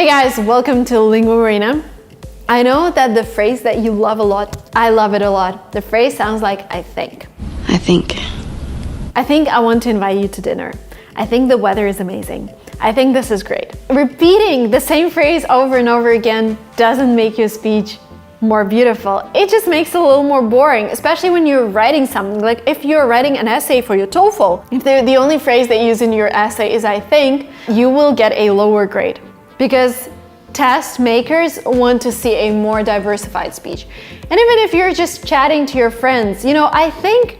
Hey guys, welcome to Lingua Marina. I know that the phrase that you love a lot, I love it a lot. The phrase sounds like I think. I think I want to invite you to dinner. I think the weather is amazing. I think this is great. Repeating the same phrase over and over again doesn't make your speech more beautiful. It just makes it a little more boring, especially when you're writing something. Like if you're writing an essay for your TOEFL, if the only phrase that you use in your essay is I think, you will get a lower grade. Because test makers want to see a more diversified speech. And even if you're just chatting to your friends, I think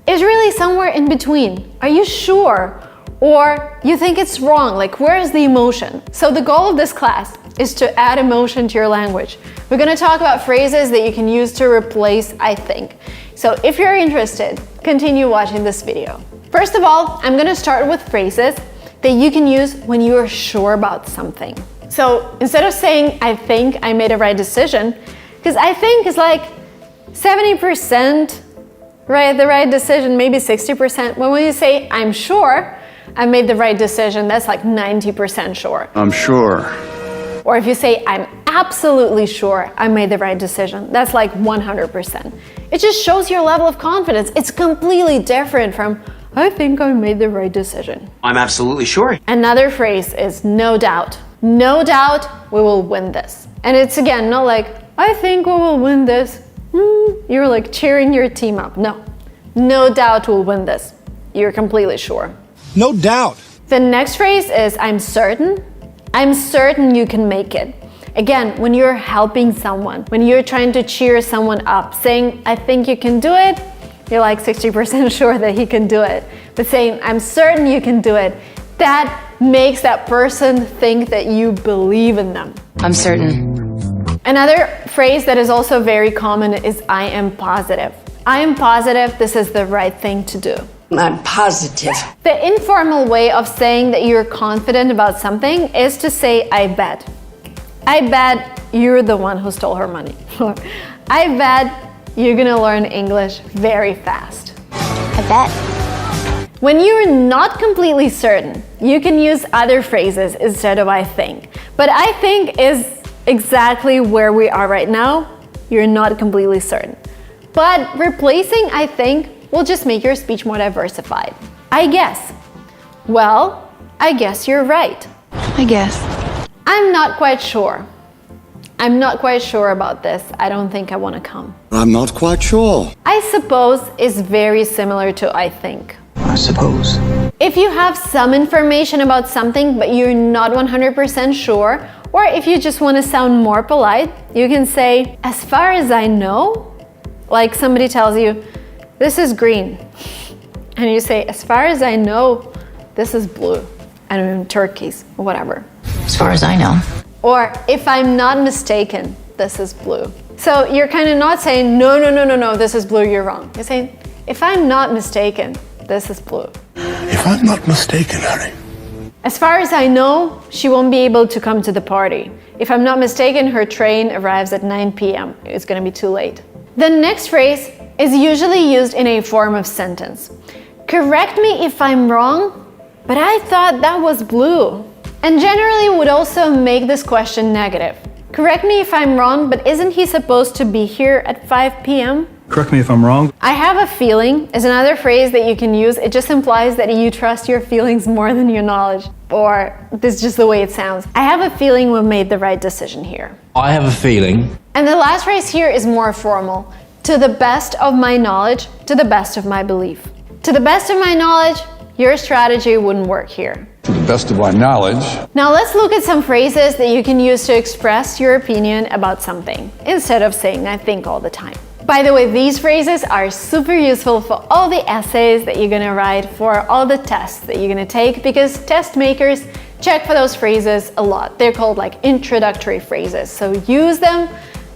is really somewhere in between. Are you sure? Or you think it's wrong? Like, where is the emotion? So the goal of this class is to add emotion to your language. We're gonna talk about phrases that you can use to replace I think. So if you're interested, continue watching this video. First of all, I'm gonna start with phrases that you can use when you're sure about something. So instead of saying, I think I made a right decision, because I think is like 70%, right? The right decision, maybe 60%. But when you say, I'm sure I made the right decision, that's like 90% sure. I'm sure. Or if you say, I'm absolutely sure I made the right decision, that's like 100%. It just shows your level of confidence. It's completely different from, I think I made the right decision. I'm absolutely sure. Another phrase is no doubt. No doubt we will win this. And it's again, not like, I think we will win this. You're like cheering your team up. No doubt we'll win this. You're completely sure. No doubt. The next phrase is I'm certain. I'm certain you can make it. Again, when you're helping someone, when you're trying to cheer someone up, saying, I think you can do it, you're like 60% sure that he can do it. But saying, I'm certain you can do it, that makes that person think that you believe in them. I'm certain. Another phrase that is also very common is I am positive. I am positive this is the right thing to do. I'm positive. The informal way of saying that you're confident about something is to say, I bet. I bet you're the one who stole her money. I bet you're gonna learn English very fast. I bet. When you're not completely certain, you can use other phrases instead of I think. But I think is exactly where we are right now. You're not completely certain. But replacing I think will just make your speech more diversified. I guess. Well, I guess you're right. I guess. I'm not quite sure. I'm not quite sure about this. I don't think I want to come. I'm not quite sure. I suppose is very similar to I think. I suppose. If you have some information about something but you're not 100% sure, or if you just want to sound more polite, you can say, as far as I know, like somebody tells you, this is green. And you say, as far as I know, this is blue. I don't know, turquoise, or whatever. As far as I know. Or if I'm not mistaken, this is blue. So you're kind of not saying, no, this is blue, you're wrong. You're saying, if I'm not mistaken, this is blue. If I'm not mistaken, honey. As far as I know, she won't be able to come to the party. If I'm not mistaken, her train arrives at 9 p.m. It's gonna be too late. The next phrase is usually used in a form of sentence. Correct me if I'm wrong, but I thought that was blue. And generally would also make this question negative. Correct me if I'm wrong, but isn't he supposed to be here at 5 p.m.? Correct me if I'm wrong. I have a feeling is another phrase that you can use. It just implies that you trust your feelings more than your knowledge. Or this is just the way it sounds. I have a feeling we made the right decision here. I have a feeling. And the last phrase here is more formal. To the best of my knowledge, to the best of my belief. To the best of my knowledge, your strategy wouldn't work here. To the best of my knowledge. Now let's look at some phrases that you can use to express your opinion about something, instead of saying I think all the time. By the way, these phrases are super useful for all the essays that you're gonna write, for all the tests that you're gonna take, because test makers check for those phrases a lot. They're called like introductory phrases, so use them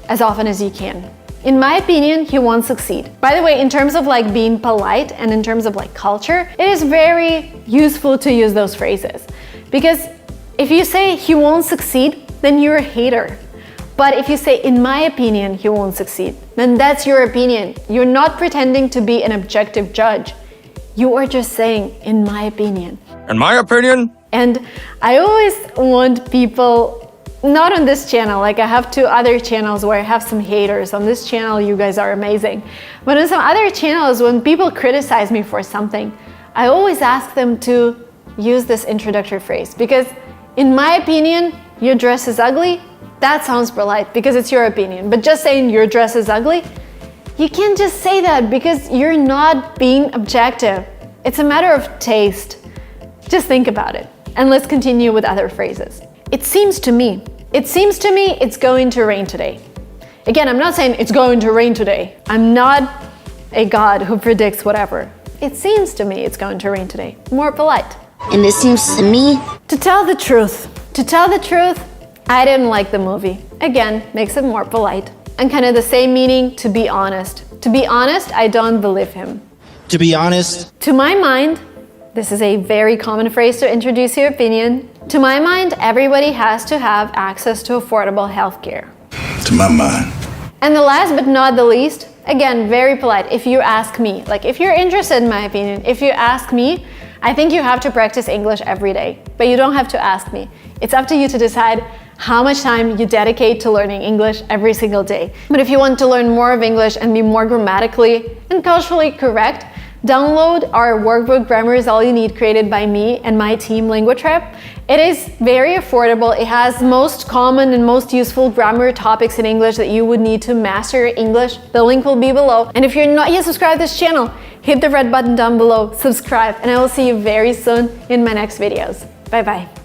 as often as you can. In my opinion, he won't succeed. By the way, in terms of like being polite and in terms of like culture, it is very useful to use those phrases. Because if you say he won't succeed, then you're a hater. But if you say, in my opinion, he won't succeed, then that's your opinion. You're not pretending to be an objective judge. You are just saying, in my opinion. In my opinion, And I always want people, not on this channel, like I have 2 other channels where I have some haters. On this channel, you guys are amazing. But on some other channels, when people criticize me for something, I always ask them to use this introductory phrase. Because in my opinion, your dress is ugly, that sounds polite because it's your opinion. But just saying your dress is ugly, you can't just say that because you're not being objective. It's a matter of taste. Just think about it. And let's continue with other phrases. It seems to me it's going to rain today. Again, I'm not saying it's going to rain today. I'm not a god who predicts whatever. It seems to me it's going to rain today. More polite. And it seems to me. To tell the truth, I didn't like the movie. Again, makes it more polite. And kind of the same meaning, to be honest. To be honest, I don't believe him. To be honest, To my mind, this is a very common phrase to introduce your opinion. To my mind, everybody has to have access to affordable healthcare. To my mind. And the last but not the least, again, very polite. If you ask me, like if you're interested in my opinion, if you ask me, I think you have to practice English every day. But you don't have to ask me. It's up to you to decide how much time you dedicate to learning English every single day. But if you want to learn more of English and be more grammatically and culturally correct, download our workbook Grammar is All You Need, created by me and my team LinguaTrap. It is very affordable. It has most common and most useful grammar topics in English that you would need to master your English. The link will be below. And if you're not yet subscribed to this channel, hit the red button down below, subscribe, and I will see you very soon in my next videos. Bye bye.